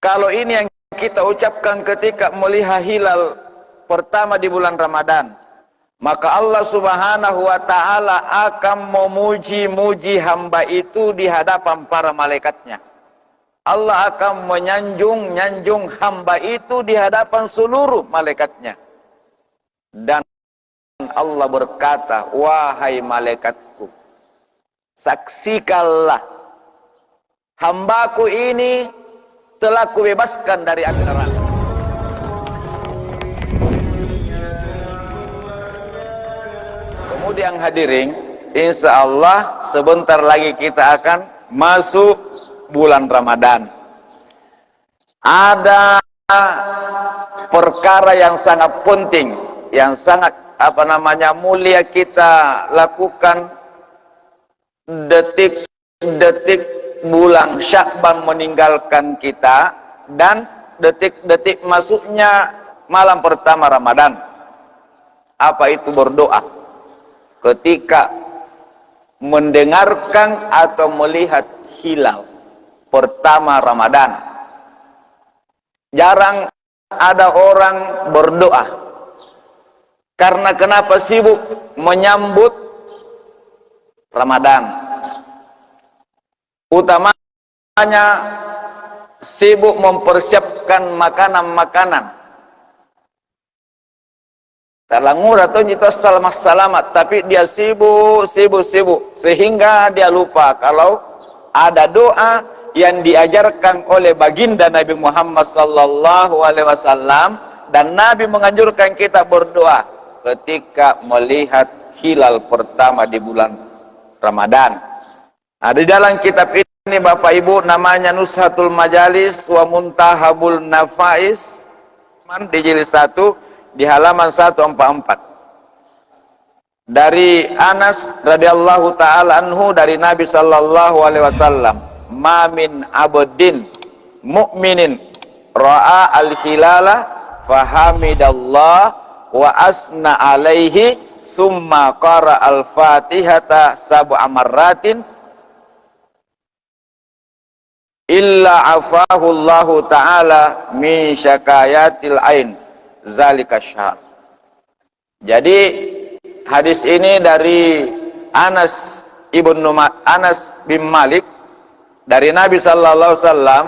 Kalau ini yang kita ucapkan ketika melihat hilal pertama di bulan Ramadan, maka Allah Subhanahu wa ta'ala akan memuji-muji hamba itu di hadapan para malaikatnya. Allah akan menyanjung hamba itu di hadapan seluruh malaikatnya. Dan Allah berkata, wahai malaikatku, saksikanlah hambaku ini telah kubebaskan dari api neraka. Kemudian hadirin, insya Allah sebentar lagi kita akan masuk bulan Ramadan. Ada perkara yang sangat penting, yang sangat mulia kita lakukan detik-detik bulan Sya'ban meninggalkan kita dan detik-detik masuknya malam pertama Ramadan. Apa itu? Berdoa ketika mendengarkan atau melihat hilal pertama Ramadan. Jarang ada orang berdoa. Karena kenapa? Sibuk menyambut Ramadan. Utamanya sibuk mempersiapkan makanan-makanan. Talangur atau nyita selamat, tapi dia sibuk sehingga dia lupa kalau ada doa yang diajarkan oleh baginda Nabi Muhammad sallallahu alaihi wasallam, dan Nabi menganjurkan kita berdoa ketika melihat hilal pertama di bulan Ramadan. Ada di dalam kitab ini Bapak Ibu, namanya Nushatul Majalis wa Muntahabul Nafais, di jilid 1 di halaman 144. Dari Anas radhiyallahu taala anhu, dari Nabi sallallahu alaihi wasallam, ma min abdin mu'minin ra'a al-hilala fahamidallah wa asna alaihi summa qara al-fatihata sab'a marratin illa afahu Allah ta'ala min syakayatil ain zalika syahr. Jadi hadis ini dari Anas bin Malik, dari Nabi sallallahu alaihi wasallam,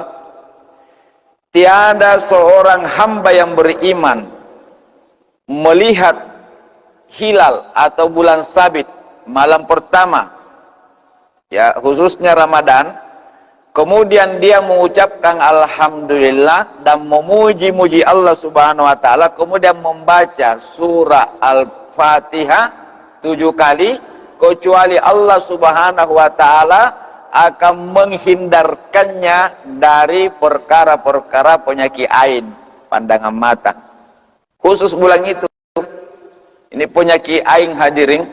tiada seorang hamba yang beriman melihat hilal atau bulan sabit malam pertama, ya khususnya Ramadan, kemudian dia mengucapkan alhamdulillah dan memuji-muji Allah Subhanahu wa taala, kemudian membaca surah Al-Fatihah 7 kali, kecuali Allah Subhanahu wa taala akan menghindarkannya dari perkara-perkara penyakit ain, pandangan mata. Khusus bulan itu. Ini penyakit ain hadirin,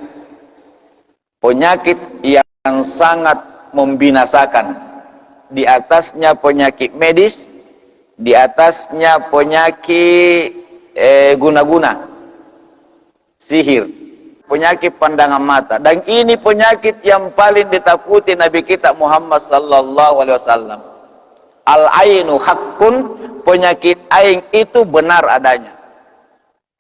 penyakit yang sangat membinasakan. Di atasnya penyakit medis, di atasnya penyakit guna-guna, sihir, penyakit pandangan mata. Dan ini penyakit yang paling ditakuti Nabi kita Muhammad sallallahu alaihi wasallam. Al-ainu haqqun, penyakit ain itu benar adanya.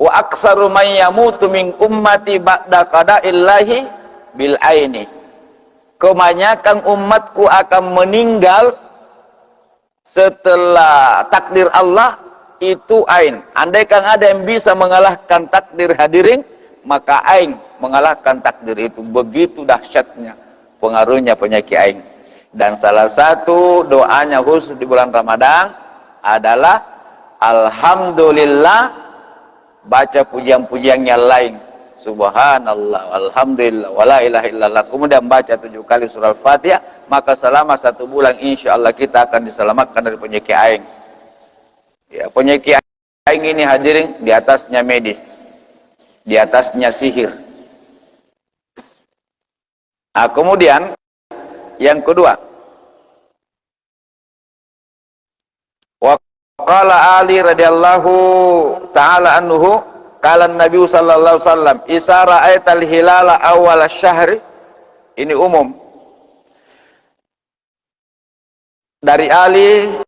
Wa aksaru man yamutu min ummati ba'da qada'illahi bil aini. Kebanyakan umatku akan meninggal setelah takdir Allah itu ain. Andaikan ada yang bisa mengalahkan takdir hadirin, maka ain mengalahkan takdir itu. Begitu dahsyatnya pengaruhnya penyakit ain. Dan salah satu doanya khusus di bulan Ramadan adalah alhamdulillah, baca pujian-pujian yang lain, subhanallah, alhamdulillah, wala ilaha illallah, kemudian baca 7 kali surah Al-Fatihah, maka selama 1 bulan insya Allah kita akan diselamatkan dari penyakit ain. Ya, penyakit ain ini hadirin, di atasnya medis, di atasnya sihir. Nah, kemudian yang kedua, wa qala Ali radhiyallahu ta'ala anhu, qala Nabi sallallahu alaihi wasallam, isa ra'aital hilala awal syahri, ini umum. Dari Ali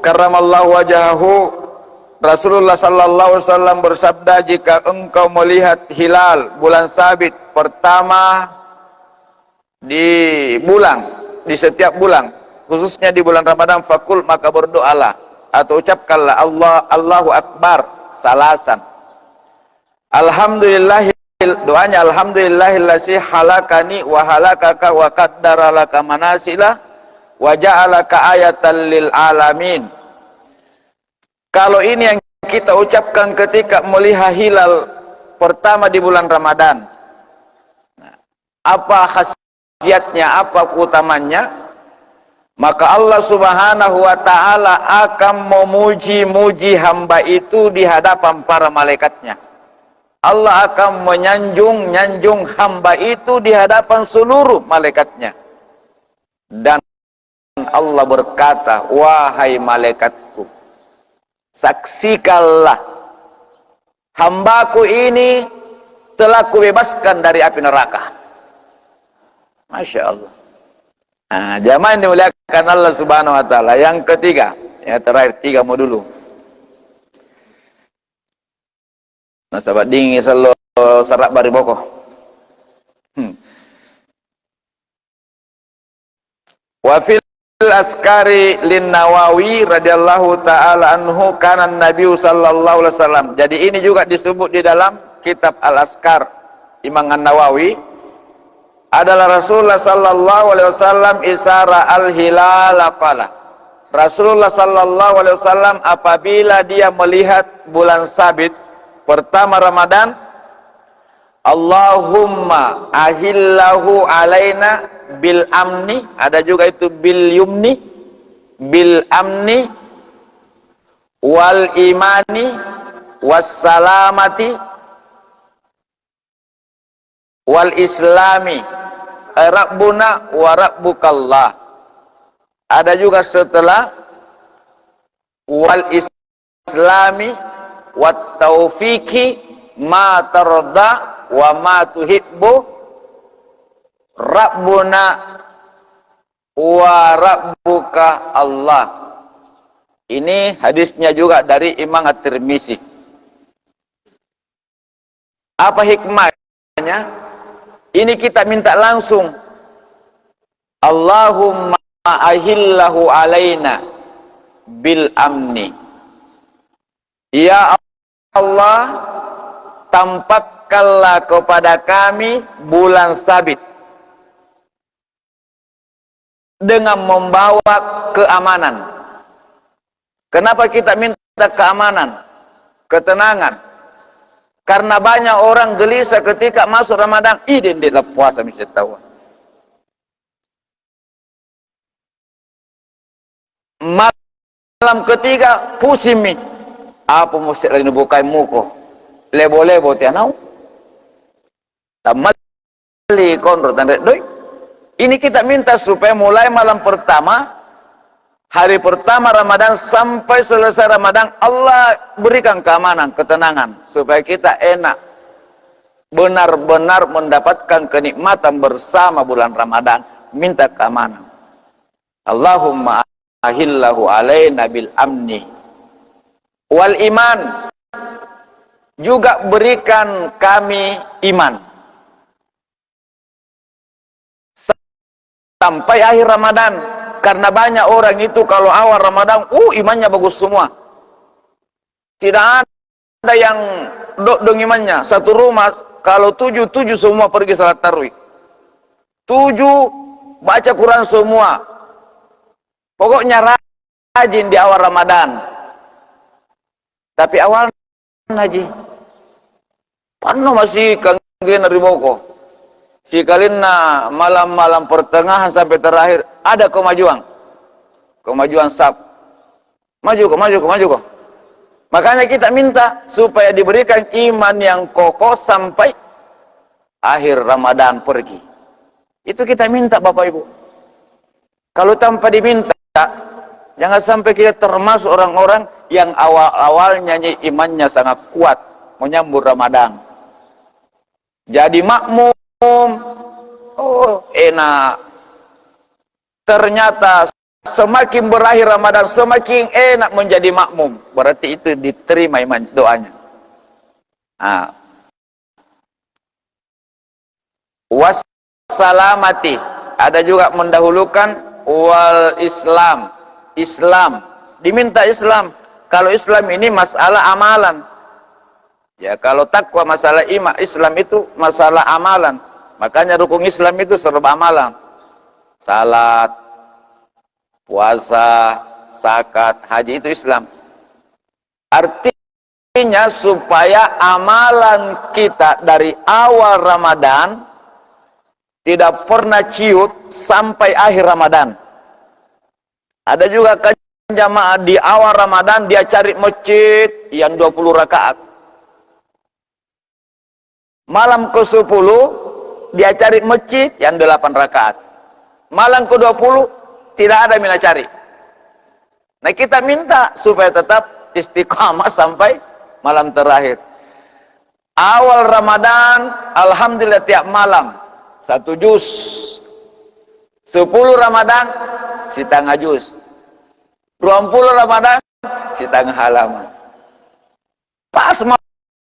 karramallahu wajahahu, Rasulullah sallallahu alaihi wasallam bersabda, jika engkau melihat hilal bulan sabit pertama di setiap bulan, khususnya di bulan Ramadan, fakul, maka berdoalah atau ucapkanlah Allahu Akbar salasan. Alhamdulillah, doanya alhamdulillahillazi halakani wa halakaka wa qaddara laka manasila wa ja'alaka ayatan lil alamin. Kalau ini yang kita ucapkan ketika melihat hilal pertama di bulan Ramadan, apa khasiatnya, apa keutamanya? Maka Allah Subhanahu wa ta'ala akan memuji-muji hamba itu di hadapan para malaikatnya. Allah akan menyanjung hamba itu di hadapan seluruh malaikatnya. Dan Allah berkata, wahai malaikatku, saksikanlah hambaku ini telah kubebaskan dari api neraka. Masya Allah. Nah, jamaah yang dimuliakan Allah Subhanahu wa ta'ala. Yang ketiga, yang terakhir, 3 mau dulu. Nah, sahabat dingin selalu serak bari boko. Wa fil askari lin Nawawi radhiyallahu taala anhu kana Nabi sallallahu alaihi wasallam. Jadi ini juga disebut di dalam kitab Al-Askar Imam An-Nawawi, adalah Rasulullah sallallahu alaihi wasallam isara al-hilal apalah. Rasulullah sallallahu alaihi wasallam apabila dia melihat bulan sabit pertama Ramadan, Allahumma ahillahu alaina bil amni, ada juga itu bil yumni, bil amni wal imani was salamati wal islami Rabbuna wa Rabbukallah. Ada juga setelah wal islami wat taufiki ma tarda wa ma tuhibbu Rabbuna wa Rabbuka Allah. Ini hadisnya juga dari Imam At-Tirmizi. Apa hikmahnya? Ini kita minta langsung, Allahumma ahillahu alaina bil amni. Ya Allah, tampakkanlah kepada kami bulan sabit dengan membawa keamanan. Kenapa kita minta keamanan, ketenangan? Karena banyak orang gelisah ketika masuk Ramadan. Identik puasa mesti tahu. Malam ketiga pusing nih. Apa mesti lagi bukai muko? Lebo-lebo tianau. Tamali konro tanda doi. Ini kita minta supaya mulai malam pertama, hari pertama Ramadan sampai selesai Ramadan, Allah berikan keamanan, ketenangan, supaya kita enak, benar-benar mendapatkan kenikmatan bersama bulan Ramadan. Minta keamanan. Allahumma ahillahu alaina bil amni wal iman, juga berikan kami iman sampai akhir Ramadan. Karena banyak orang itu kalau awal Ramadan, imannya bagus semua. Tidak ada yang dong imannya. Satu rumah, kalau 7 semua pergi salat tarawih. 7 baca Quran semua. Pokoknya rajin di awal Ramadan. Tapi awal haji, pano masih kangen riboko. Si kalina malam-malam pertengahan sampai terakhir ada kemajuan sab, maju kok. Makanya kita minta supaya diberikan iman yang kokoh sampai akhir Ramadan pergi. Itu kita minta Bapak Ibu. Kalau tanpa diminta, jangan sampai kita termasuk orang-orang yang awal-awalnya imannya sangat kuat menyambut Ramadan. Jadi makmum, enak. Ternyata semakin berakhir Ramadan, semakin enak menjadi makmum. Berarti itu diterima iman doanya. Wassalamati, ada juga mendahulukan wal Islam. Islam, diminta Islam. Kalau Islam ini masalah amalan. Ya, kalau takwa masalah iman, Islam itu masalah amalan. Makanya rukun Islam itu serba amalan. Salat, puasa, zakat, haji itu Islam. Artinya supaya amalan kita dari awal Ramadan tidak pernah ciut sampai akhir Ramadan. Ada juga jamaah di awal Ramadan dia cari masjid yang 20 rakaat. Malam ke-10 dia cari masjid yang 8 rakaat. Malam ke-20 tidak ada mina cari. Nah, kita minta supaya tetap istiqamah sampai malam terakhir. Awal Ramadan alhamdulillah tiap malam 1 juz. 10 Ramadan setengah juz. 20 Ramadan setengah halaman. Pas mau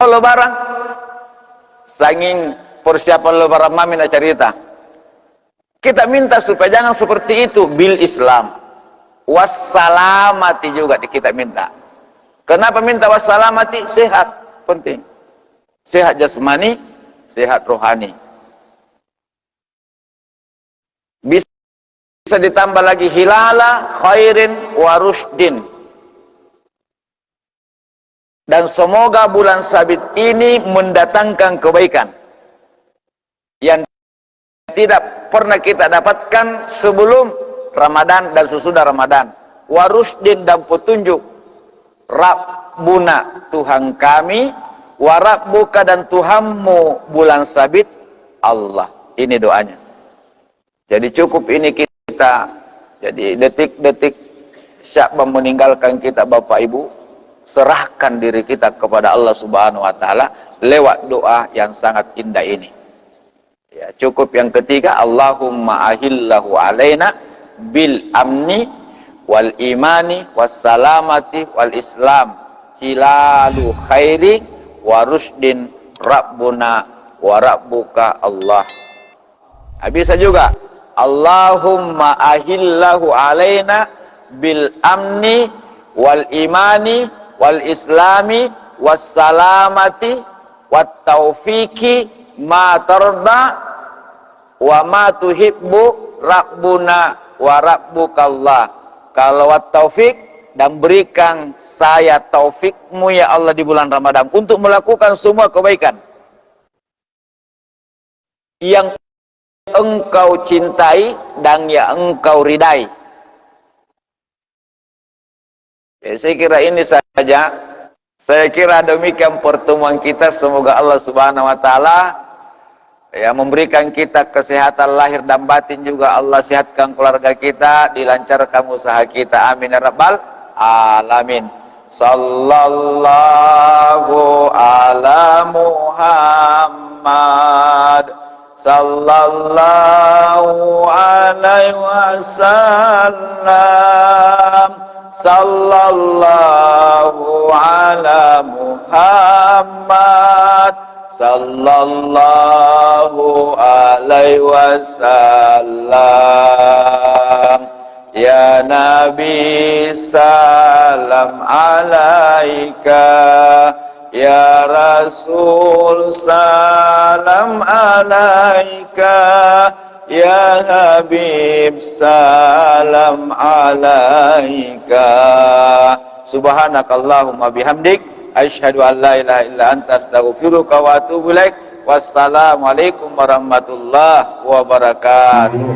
lebaran, sanging persiapan lebaran mami nak cerita. Kita minta supaya jangan seperti itu, bil Islam. Wassalamati juga kita minta. Kenapa minta wassalamati? Sehat, penting. Sehat jasmani, sehat rohani. Bisa ditambah lagi hilala khairin wa rushdin. Dan semoga bulan sabit ini mendatangkan kebaikan yang tidak pernah kita dapatkan sebelum Ramadan dan sesudah Ramadan. Wa rushdin, dan petunjuk. Rabbuna, Tuhan kami, wa rabbuka, dan Tuhanmu bulan sabit Allah. Ini doanya. Jadi cukup ini kita. Jadi detik-detik Syakban meninggalkan kita Bapak Ibu, serahkan diri kita kepada Allah Subhanahu wa taala lewat doa yang sangat indah ini. Ya, cukup yang ketiga, Allahumma ahillahu alaina bil amni wal imani was salamati wal islam hilalu khairi wa rushdin rabbuna wa rabbuka Allah. Bisa juga Allahumma ahillahu alaina bil amni wal imani wal islami was salamati wat taufiqi ma tarda wa ma tuhibbu rabbuna wa rabbukallah. Kalau wat taufik, dan berikan saya taufikmu ya Allah di bulan Ramadan untuk melakukan semua kebaikan yang engkau cintai dan yang engkau ridai. Ya, saya kira ini saja. Saya kira demikian pertemuan kita. Semoga Allah Subhanahu wa taala ya memberikan kita kesehatan lahir dan batin, juga Allah sehatkan keluarga kita, dilancarkan usaha kita. Amin ya rabbal alamin. Sallallahu ala Muhammad sallallahu alaihi wasallam. Sallallahu ala Muhammad sallallahu alaihi wasallam. Ya Nabi salam alaika, ya Rasul salam alaika, ya Habib salam alaika. Subhanakallahumma bihamdik, asyhadu an la ilaha illa anta, astaghfiruka wa atubu ilaik. Wassalamualaikum warahmatullahi wabarakatuh.